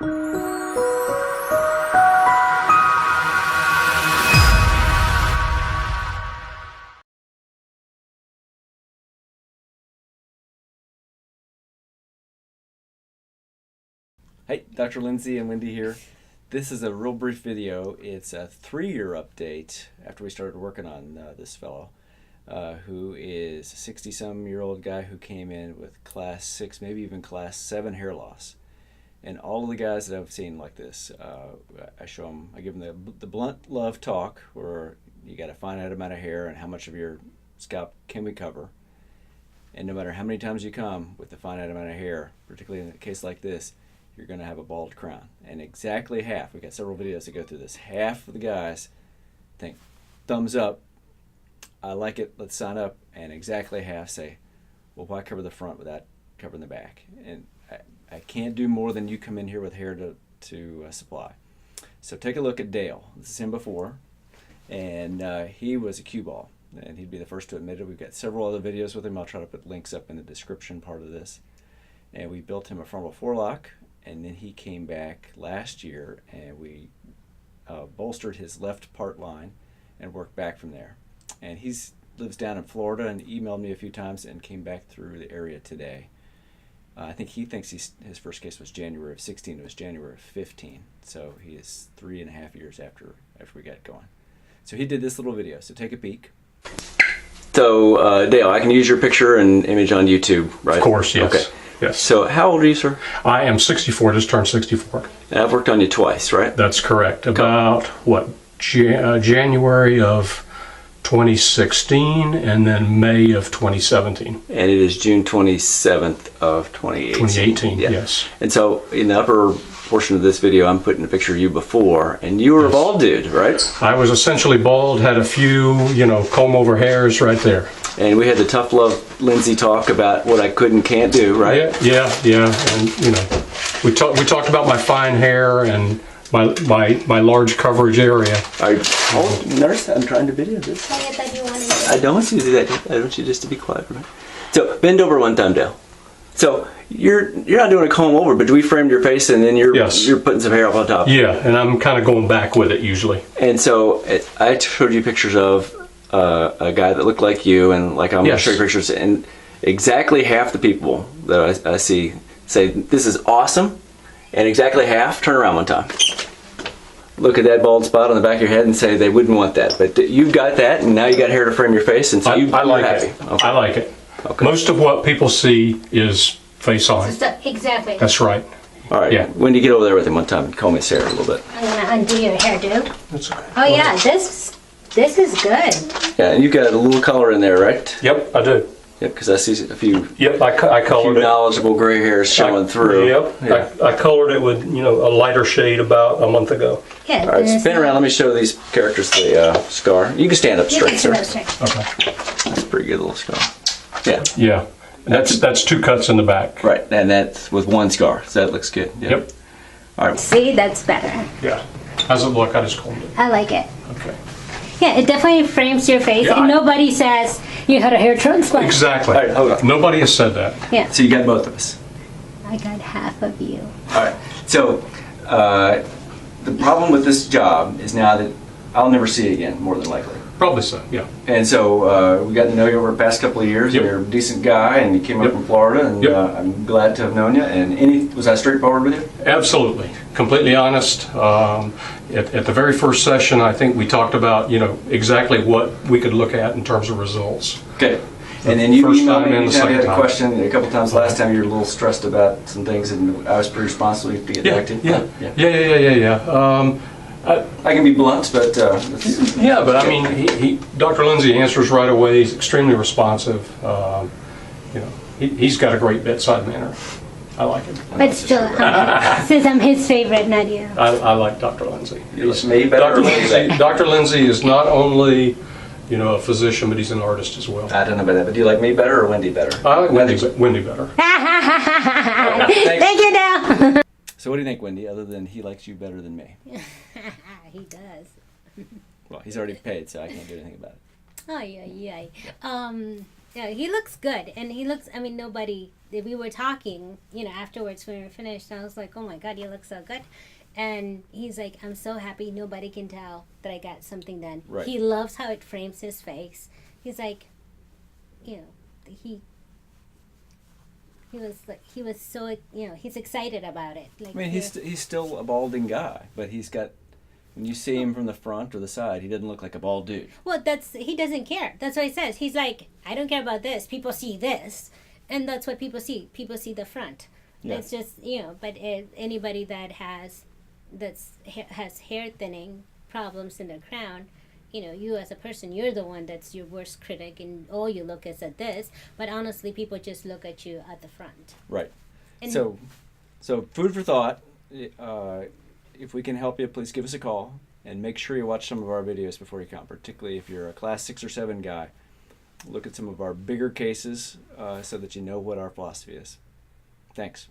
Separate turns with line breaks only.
Hey, Dr. Lindsey and Wendy here. This is a real brief video. It's a 3-year update after we started working on this fellow, who is a 60-some-year-old guy who came in with class 6, maybe even class 7 hair loss. And all of the guys that I've seen like this, I show them, I give them the blunt love talk, where you got a finite amount of hair and how much of your scalp can we cover. And no matter how many times you come with a finite amount of hair, particularly in a case like this, you're going to have a bald crown. And exactly half, we've got several videos to go through this, half of the guys think, thumbs up, I like it, let's sign up. And exactly half say, well, why cover the front without covering the back? And I can't do more than you come in here with hair to supply. So take a look at Dale. This is him before. And he was a cue ball. And he'd be the first to admit it. We've got several other videos with him. I'll try to put links up in the description part of this. And we built him a frontal forelock. And then he came back last year and we bolstered his left part line and worked back from there. And he lives down in Florida and emailed me a few times and came back through the area today. I think he thinks his first case was January of 16. It was January of 15. So he is 3.5 years after we got going. So he did this little video. So take a peek. So Dale, I can use your picture and image on YouTube, right?
Of course, yes.
Okay.
Yes.
So how old are you, sir?
I am 64, just turned 64.
And I've worked on you twice, right?
That's correct. About, what, January of 2016 and then May of 2017.
And it is June 27th of 2018.
2018,
yeah.
Yes.
And so in the upper portion of this video, I'm putting a picture of you before, and you were a bald dude, right?
I was essentially bald, had a few, comb over hairs right there.
And we had the tough love Lindsey talk about what I could and can't do, right?
Yeah. And we talked about my fine hair and my large coverage area.
Nurse, I'm trying to video this.
I thought you wanted to.
I don't want you to do that. I want you just to be quiet for a minute. So bend over one thumb, Dale. So you're not doing a comb over, but we framed your face and then you're putting some hair up on top.
Yeah, and I'm kind of going back with it usually.
And so I showed you pictures of a guy that looked like you, and like I'm going to show you pictures, and exactly half the people that I see say this is awesome, and exactly half turn around one time, look at that bald spot on the back of your head and say they wouldn't want that, but you've got that, and now you got hair to frame your face, and so
I like
happy.
it.
Okay.
I like it.
Okay.
Most of what people see is face on.
Exactly.
That's right.
All right.
Yeah.
Wendy, get over there with him one time and comb his hair a little bit.
I'm gonna undo your hair, dude.
That's okay.
Oh yeah, this is good.
Yeah, and you've got a little color in there, right?
Yep, I do.
Yep, because I see a few.
Yep, I colored it.
Knowledgeable gray hairs showing through.
Yep, yeah. I colored it with a lighter shade about a month ago.
Yeah.
All right, spin around. Let me show these characters the scar. You can stand up straight, sir.
Okay.
That's a pretty good little scar. Yeah.
Yeah. That's 2 cuts in the back.
Right, and that's with 1 scar. So that looks good.
Yep.
All right.
See, that's better.
Yeah. How's it look? I just combed it.
I like it.
Okay.
Yeah, it definitely frames your face,
Yeah,
and nobody says you had a hair transplant.
Exactly.
All right, hold on.
Nobody has said that.
Yeah.
So you got both of us.
I got half of you.
All right. So the problem with this job is now that I'll never see it again, more than likely.
Probably so, yeah.
And so we got to know you over the past couple of years.
Yep.
You're a decent guy, and you came up from Florida, and I'm glad to have known you. And was I straightforward with you?
Absolutely. Completely honest. At the very first session, I think we talked about, exactly what we could look at in terms of results.
Okay. And then you emailed me
and the
anytime you had a
second
question. A couple times last time you were a little stressed about some things, and I was pretty responsible to get back to you.
Yeah.
I can be blunt, but
Yeah, but I mean, Dr. Lindsey answers right away. He's extremely responsive. He's got a great bedside manner. I like it.
But still, since I'm his favorite, not you.
I like Dr. Lindsey.
you like me better.
Dr. Lindsey is not only, a physician, but he's an artist as well.
I don't know about that, but do you like me better or Wendy better?
I like Wendy better.
Thank you, Dale.
So what do you think, Wendy, other than he likes you better than me?
He does.
Well, he's already paid, so I can't do anything about it.
Oh, yeah. Yeah, he looks good, and he looks. I mean, nobody. We were talking, afterwards when we were finished. And I was like, "Oh my God, you look so good," and he's like, "I'm so happy. Nobody can tell that I got something done."
Right.
He loves how it frames his face. He's like, he was so he's excited about it. Like,
I mean, he's still a balding guy, but he's got. When you see him from the front or the side, he doesn't look like a bald dude.
Well, he doesn't care. That's what he says. He's like, I don't care about this. People see this, and that's what people see. People see the front.
Yeah.
It's just But anybody that has hair thinning problems in the crown, you as a person, you're the one that's your worst critic, and all you look is at this. But honestly, people just look at you at the front.
Right.
And
So food for thought. If we can help you, please give us a call, and make sure you watch some of our videos before you come, particularly if you're a class 6 or 7 guy. Look at some of our bigger cases so that you know what our philosophy is. Thanks.